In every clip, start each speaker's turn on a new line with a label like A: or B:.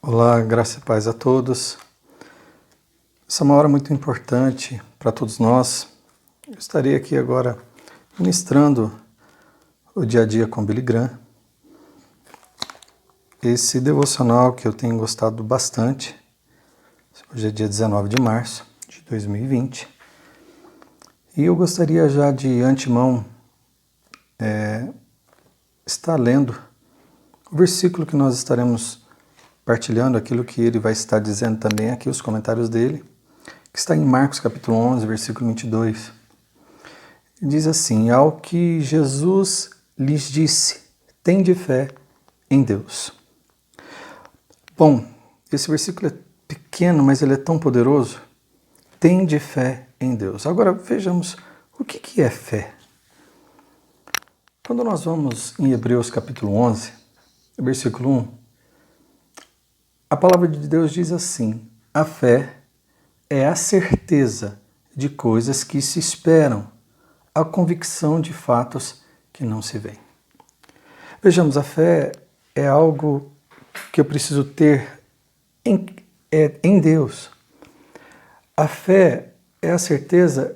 A: Olá, graça e paz a todos. Essa é uma hora muito importante para todos nós. Eu estarei aqui agora ministrando o dia a dia com Billy Graham. Esse devocional que eu tenho gostado bastante. Hoje é dia 19 de março de 2020. E eu gostaria já de antemão estar lendo o versículo que nós estaremos partilhando, aquilo que ele vai estar dizendo também aqui, os comentários dele, que está em Marcos capítulo 11, versículo 22. Diz assim: ao que Jesus lhes disse, tende fé em Deus. Bom, esse versículo é pequeno, mas ele é tão poderoso. Tende fé em Deus. Agora vejamos o que é fé. Quando nós vamos em Hebreus capítulo 11, versículo 1, a palavra de Deus diz assim: a fé é a certeza de coisas que se esperam, a convicção de fatos que não se veem. Vejamos, a fé é algo que eu preciso ter em Deus. A fé é a certeza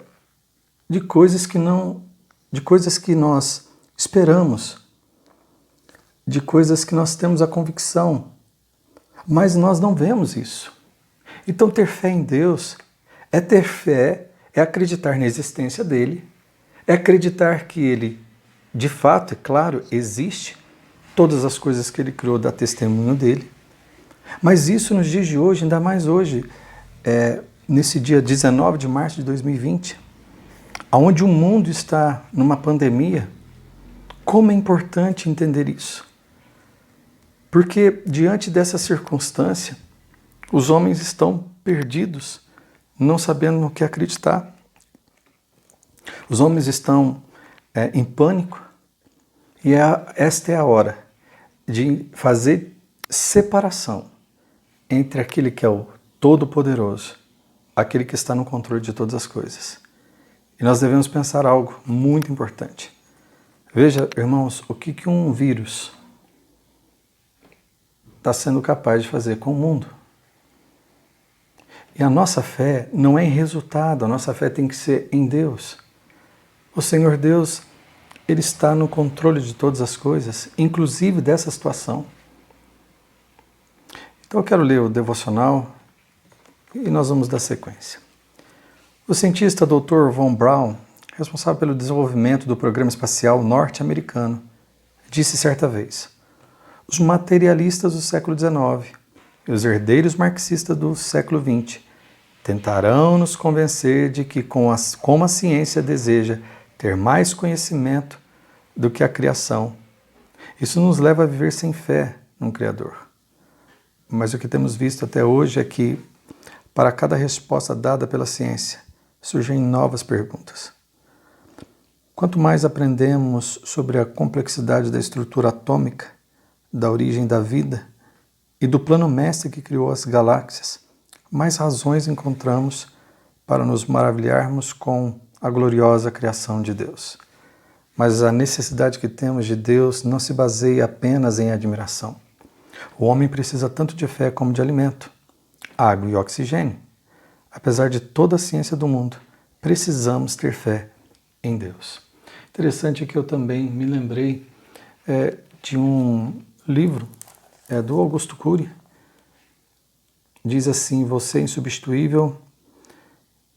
A: de coisas que nós esperamos, de coisas que nós temos a convicção, mas nós não vemos isso. Então, ter fé em Deus é ter fé, é acreditar na existência dele, é acreditar que ele, de fato, é claro, existe, todas as coisas que ele criou dá testemunho dele, mas isso nos dias de hoje, ainda mais hoje, nesse dia 19 de março de 2020, onde o mundo está numa pandemia, como é importante entender isso. Porque diante dessa circunstância, os homens estão perdidos, não sabendo no que acreditar. Os homens estão em pânico e esta é a hora de fazer separação entre aquele que é o Todo-Poderoso, aquele que está no controle de todas as coisas. E nós devemos pensar algo muito importante. Veja, irmãos, o que um vírus está sendo capaz de fazer com o mundo. E a nossa fé não é em resultado, a nossa fé tem que ser em Deus. O Senhor Deus, Ele está no controle de todas as coisas, inclusive dessa situação. Então eu quero ler o devocional e nós vamos dar sequência. O cientista Dr. Von Braun, responsável pelo desenvolvimento do programa espacial norte-americano, disse certa vez: os materialistas do século XIX e os herdeiros marxistas do século XX tentarão nos convencer de que, como a ciência deseja ter mais conhecimento do que a criação, isso nos leva a viver sem fé num Criador. Mas o que temos visto até hoje é que, para cada resposta dada pela ciência, surgem novas perguntas. Quanto mais aprendemos sobre a complexidade da estrutura atômica, da origem da vida e do plano mestre que criou as galáxias, mais razões encontramos para nos maravilharmos com a gloriosa criação de Deus. Mas a necessidade que temos de Deus não se baseia apenas em admiração. O homem precisa tanto de fé como de alimento, água e oxigênio. Apesar de toda a ciência do mundo, precisamos ter fé em Deus. Interessante que eu também me lembrei de um livro do Augusto Cury. Diz assim: você é insubstituível,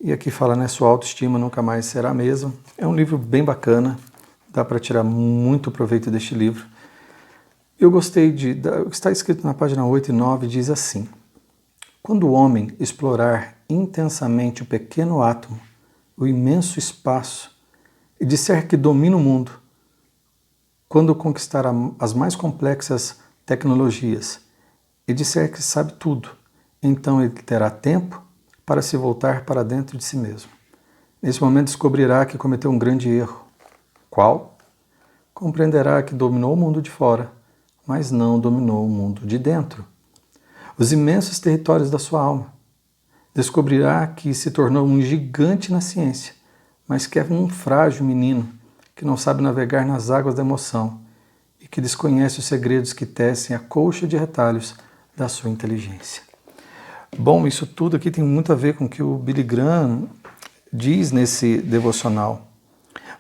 A: e aqui fala, né, sua autoestima nunca mais será a mesma. É um livro bem bacana, dá para tirar muito proveito deste livro. Eu gostei o que está escrito na página 8 e 9, diz assim: quando o homem explorar intensamente o pequeno átomo, o imenso espaço, e disser que domina o mundo, quando conquistar as mais complexas tecnologias e disser que sabe tudo, então ele terá tempo para se voltar para dentro de si mesmo. Nesse momento descobrirá que cometeu um grande erro. Qual? Compreenderá que dominou o mundo de fora, mas não dominou o mundo de dentro. Os imensos territórios da sua alma. Descobrirá que se tornou um gigante na ciência, mas que é um frágil menino que não sabe navegar nas águas da emoção e que desconhece os segredos que tecem a colcha de retalhos da sua inteligência. Bom, isso tudo aqui tem muito a ver com o que o Billy Graham diz nesse devocional,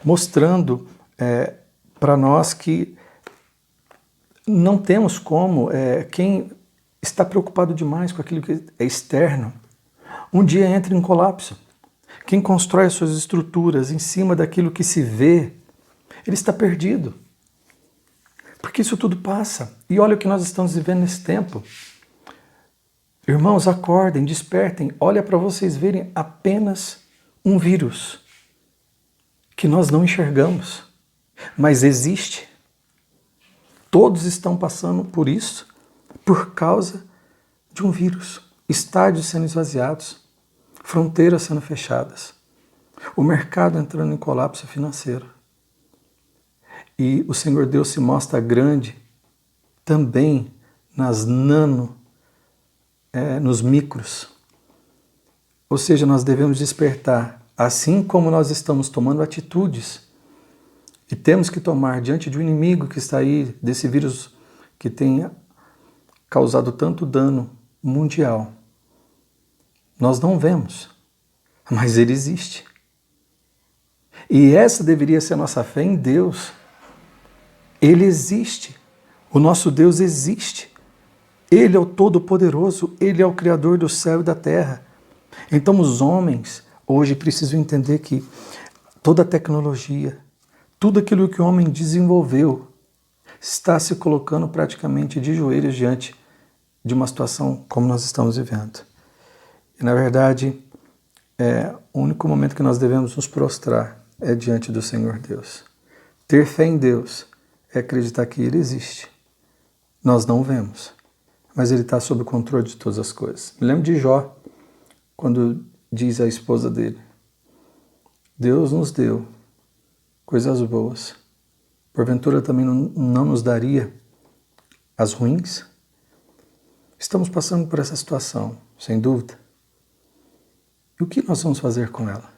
A: mostrando para nós que não temos como, quem está preocupado demais com aquilo que é externo, um dia entra em colapso. Quem constrói as suas estruturas em cima daquilo que se vê, ele está perdido. Porque isso tudo passa. E olha o que nós estamos vivendo nesse tempo. Irmãos, acordem, despertem. Olha para vocês verem apenas um vírus que nós não enxergamos, mas existe. Todos estão passando por isso por causa de um vírus. Estádios sendo esvaziados, fronteiras sendo fechadas, o mercado entrando em colapso financeiro. E o Senhor Deus se mostra grande também nos micros. Ou seja, nós devemos despertar, assim como nós estamos tomando atitudes e temos que tomar diante de um inimigo que está aí, desse vírus que tem causado tanto dano mundial. Nós não vemos, mas ele existe. E essa deveria ser a nossa fé em Deus. Ele existe. O nosso Deus existe. Ele é o Todo-Poderoso. Ele é o Criador do céu e da terra. Então os homens hoje precisam entender que toda a tecnologia, tudo aquilo que o homem desenvolveu, está se colocando praticamente de joelhos diante de uma situação como nós estamos vivendo. E na verdade, o único momento que nós devemos nos prostrar é diante do Senhor Deus. Ter fé em Deus é acreditar que Ele existe. Nós não vemos, mas Ele está sob o controle de todas as coisas. Me lembro de Jó, quando diz à esposa dele: Deus nos deu coisas boas, porventura também não nos daria as ruins? Estamos passando por essa situação, sem dúvida. E o que nós vamos fazer com ela?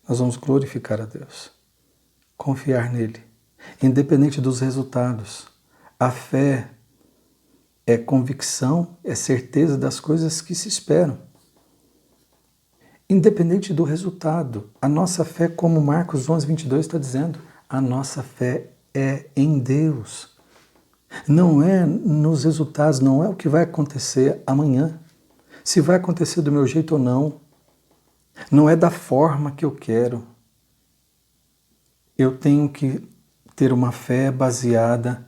A: Nós vamos glorificar a Deus, confiar nele, independente dos resultados. A fé é convicção, é certeza das coisas que se esperam. Independente do resultado, a nossa fé, como Marcos 11:22 está dizendo, a nossa fé é em Deus. Não é nos resultados, não é o que vai acontecer amanhã, se vai acontecer do meu jeito ou não. Não é da forma que eu quero. Eu tenho que ter uma fé baseada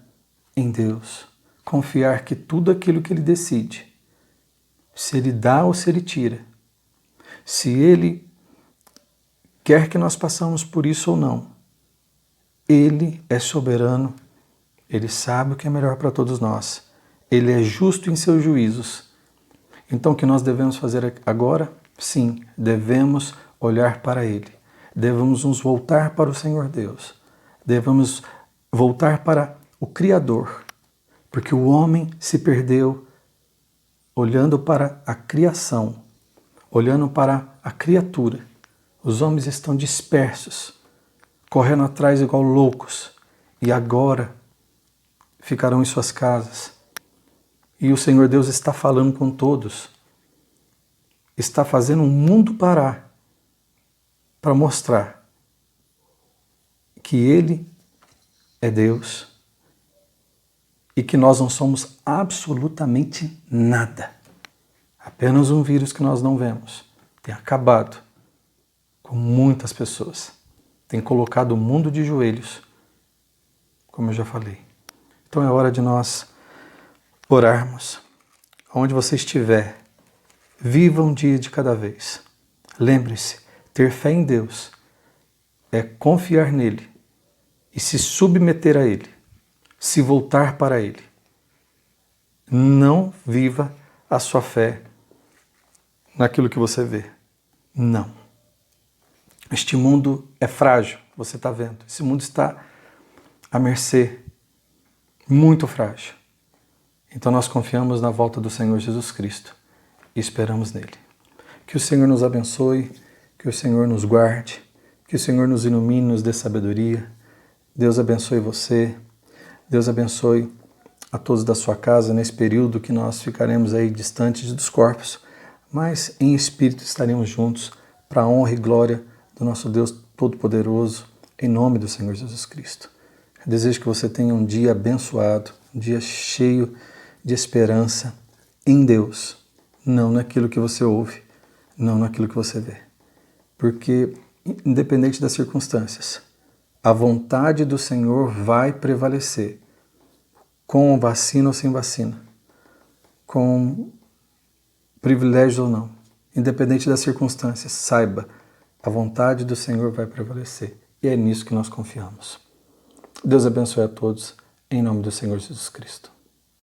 A: em Deus. Confiar que tudo aquilo que Ele decide, se Ele dá ou se Ele tira, se Ele quer que nós passamos por isso ou não, Ele é soberano, Ele sabe o que é melhor para todos nós. Ele é justo em seus juízos. Então o que nós devemos fazer agora? Sim, devemos olhar para Ele. Devemos nos voltar para o Senhor Deus. Devemos voltar para o Criador. Porque o homem se perdeu olhando para a criação, olhando para a criatura. Os homens estão dispersos, correndo atrás igual loucos. E agora ficarão em suas casas. E o Senhor Deus está falando com todos. Está fazendo o mundo parar para mostrar que Ele é Deus e que nós não somos absolutamente nada. Apenas um vírus que nós não vemos tem acabado com muitas pessoas. Tem colocado o mundo de joelhos, como eu já falei. Então é hora de nós orarmos. Onde você estiver, viva um dia de cada vez. Lembre-se, ter fé em Deus é confiar nele e se submeter a Ele, se voltar para Ele. Não viva a sua fé naquilo que você vê. Não. Este mundo é frágil, você está vendo. Esse mundo está à mercê, muito frágil. Então nós confiamos na volta do Senhor Jesus Cristo e esperamos nele. Que o Senhor nos abençoe, que o Senhor nos guarde, que o Senhor nos ilumine, nos dê sabedoria. Deus abençoe você, Deus abençoe a todos da sua casa nesse período que nós ficaremos aí distantes dos corpos, mas em espírito estaremos juntos para a honra e glória do nosso Deus Todo-Poderoso, em nome do Senhor Jesus Cristo. Eu desejo que você tenha um dia abençoado, um dia cheio de esperança em Deus, não naquilo que você ouve, não naquilo que você vê. Porque, independente das circunstâncias, a vontade do Senhor vai prevalecer, com vacina ou sem vacina, com privilégios ou não. Independente das circunstâncias, saiba, a vontade do Senhor vai prevalecer. E é nisso que nós confiamos. Deus abençoe a todos, em nome do Senhor Jesus Cristo.